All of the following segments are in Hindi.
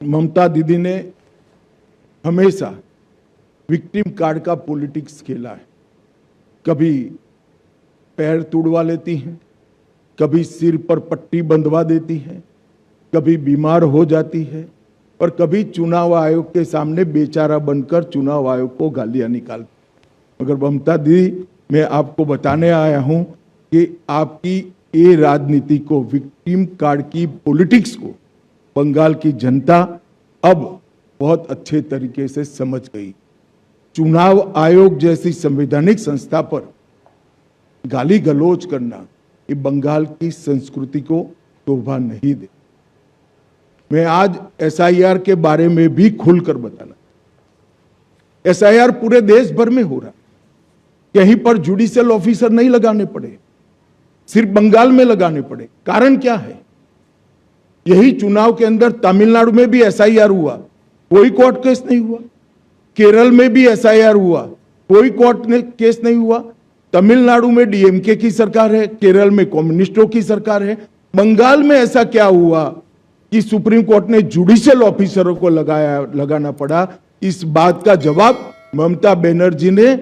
ममता दीदी ने हमेशा विक्टिम कार्ड का पॉलिटिक्स खेला है। कभी पैर तुड़वा लेती हैं, कभी सिर पर पट्टी बंधवा देती हैं, कभी बीमार हो जाती है और कभी चुनाव आयोग के सामने बेचारा बनकर चुनाव आयोग को गालियां निकालती। मगर ममता दीदी, मैं आपको बताने आया हूं कि आपकी ये राजनीति को, विक्टिम कार्ड की पॉलिटिक्स को बंगाल की जनता अब बहुत अच्छे तरीके से समझ गई। चुनाव आयोग जैसी संवैधानिक संस्था पर गाली गलौज करना ये बंगाल की संस्कृति को शोभा नहीं दे। मैं आज एसआईआर के बारे में भी खुलकर बताना, एसआईआर पूरे देश भर में हो रहा, कहीं पर जुडिशियल ऑफिसर नहीं लगाने पड़े, सिर्फ बंगाल में लगाने पड़े। कारण क्या है? यही चुनाव के अंदर तमिलनाडु में भी एसआईआर हुआ, कोई कोर्ट केस नहीं हुआ। केरल में भी एसआईआर हुआ, कोई कोर्ट केस नहीं हुआ। तमिलनाडु में डीएमके की सरकार है, केरल में कम्युनिस्टों की सरकार है। बंगाल में ऐसा क्या हुआ कि सुप्रीम कोर्ट ने जुडिशियल ऑफिसरों को लगाना पड़ा? इस बात का जवाब ममता बनर्जी ने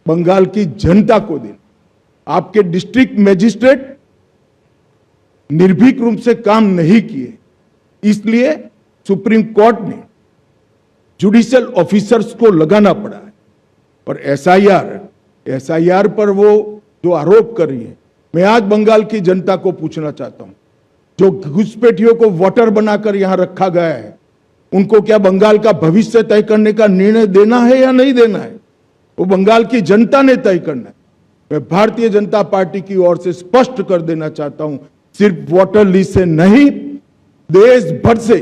बंगाल की जनता को दिया। आपके डिस्ट्रिक्ट मजिस्ट्रेट निर्भीक रूप से काम नहीं किए, इसलिए सुप्रीम कोर्ट ने जुडिशियल ऑफिसर्स को लगाना पड़ा है। और एसआईआर पर वो जो आरोप कर रही है, मैं आज बंगाल की जनता को पूछना चाहता हूं, जो घुसपैठियों को वोटर बनाकर यहां रखा गया है, उनको क्या बंगाल का भविष्य तय करने का निर्णय देना है या नहीं देना है? वो बंगाल की जनता ने तय करना है। मैं भारतीय जनता पार्टी की ओर से स्पष्ट कर देना चाहता हूं, सिर्फ वोटर लिस्ट से नहीं, देश भर से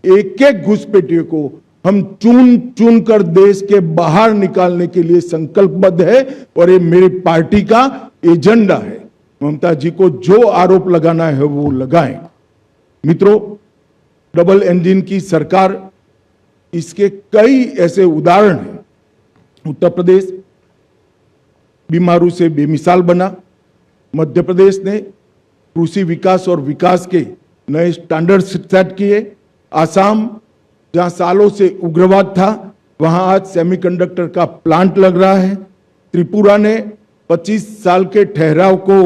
एक एक घुसपैठियों को हम चुन कर देश के बाहर निकालने के लिए संकल्पबद्ध है और ये मेरी पार्टी का एजेंडा है। ममता जी को जो आरोप लगाना है वो लगाएं। मित्रों, डबल इंजन की सरकार, इसके कई ऐसे उदाहरण हैं। उत्तर प्रदेश बीमारू से बेमिसाल बना, मध्य प्रदेश ने कृषि विकास और विकास के नए स्टैंडर्ड सेट किए, आसाम जहां सालों से उग्रवाद था वहां आज सेमीकंडक्टर का प्लांट लग रहा है, त्रिपुरा ने 25 साल के ठहराव को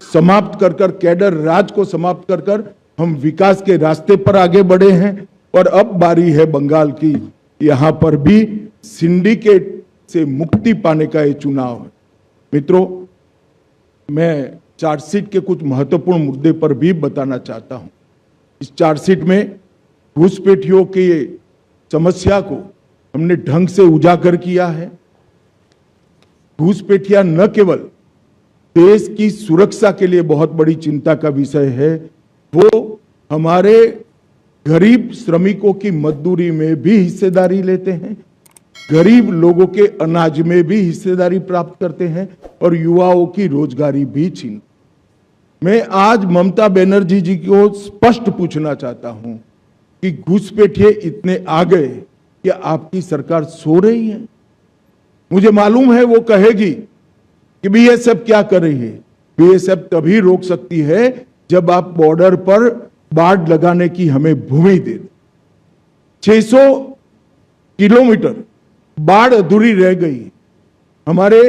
समाप्त कर कैडर राज को समाप्त कर हम विकास के रास्ते पर आगे बढ़े हैं। और अब बारी है बंगाल की, यहां पर भी सिंडिकेट से मुक्ति पाने का ये चुनाव है। मित्रों, मैं चार्जशीट के कुछ महत्वपूर्ण मुद्दे पर भी बताना चाहता हूं। इस चार्जशीट में घुसपैठियों की समस्या को हमने ढंग से उजागर किया है। घुसपैठिया न केवल देश की सुरक्षा के लिए बहुत बड़ी चिंता का विषय है, वो हमारे गरीब श्रमिकों की मजदूरी में भी हिस्सेदारी लेते हैं, गरीब लोगों के अनाज में भी हिस्सेदारी प्राप्त करते हैं और युवाओं की रोजगारी भी छीन। मैं आज ममता बनर्जी जी को स्पष्ट पूछना चाहता हूं कि घुसपैठिए इतने आ गए कि आपकी सरकार सो रही है? मुझे मालूम है वो कहेगी कि बीएसएफ क्या कर रही है। बीएसएफ तभी रोक सकती है जब आप बॉर्डर पर बाड़ लगाने की हमें भूमि दे दे। 600 किलोमीटर बाढ़ अधूरी रह गई। हमारे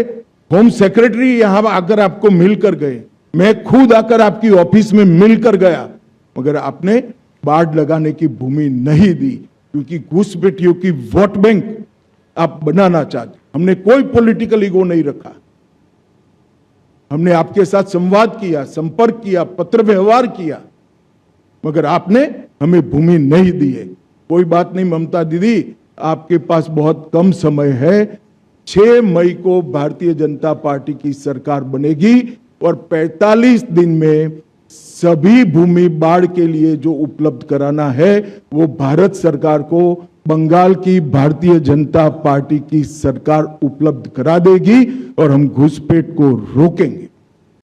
होम सेक्रेटरी यहां आकर आपको मिलकर गए, मैं खुद आकर आपकी ऑफिस में मिलकर गया, मगर आपने बाढ़ लगाने की भूमि नहीं दी, क्योंकि घुसपैठियों की वोट बैंक आप बनाना चाहते। हमने कोई पॉलिटिकल ईगो नहीं रखा, हमने आपके साथ संवाद किया, संपर्क किया, पत्र व्यवहार किया, मगर आपने हमें भूमि नहीं दी है। कोई बात नहीं ममता दीदी, आपके पास बहुत कम समय है। 6 मई को भारतीय जनता पार्टी की सरकार बनेगी और 45 दिन में सभी भूमि बाढ़ के लिए जो उपलब्ध कराना है वो भारत सरकार को बंगाल की भारतीय जनता पार्टी की सरकार उपलब्ध करा देगी और हम घुसपैठ को रोकेंगे।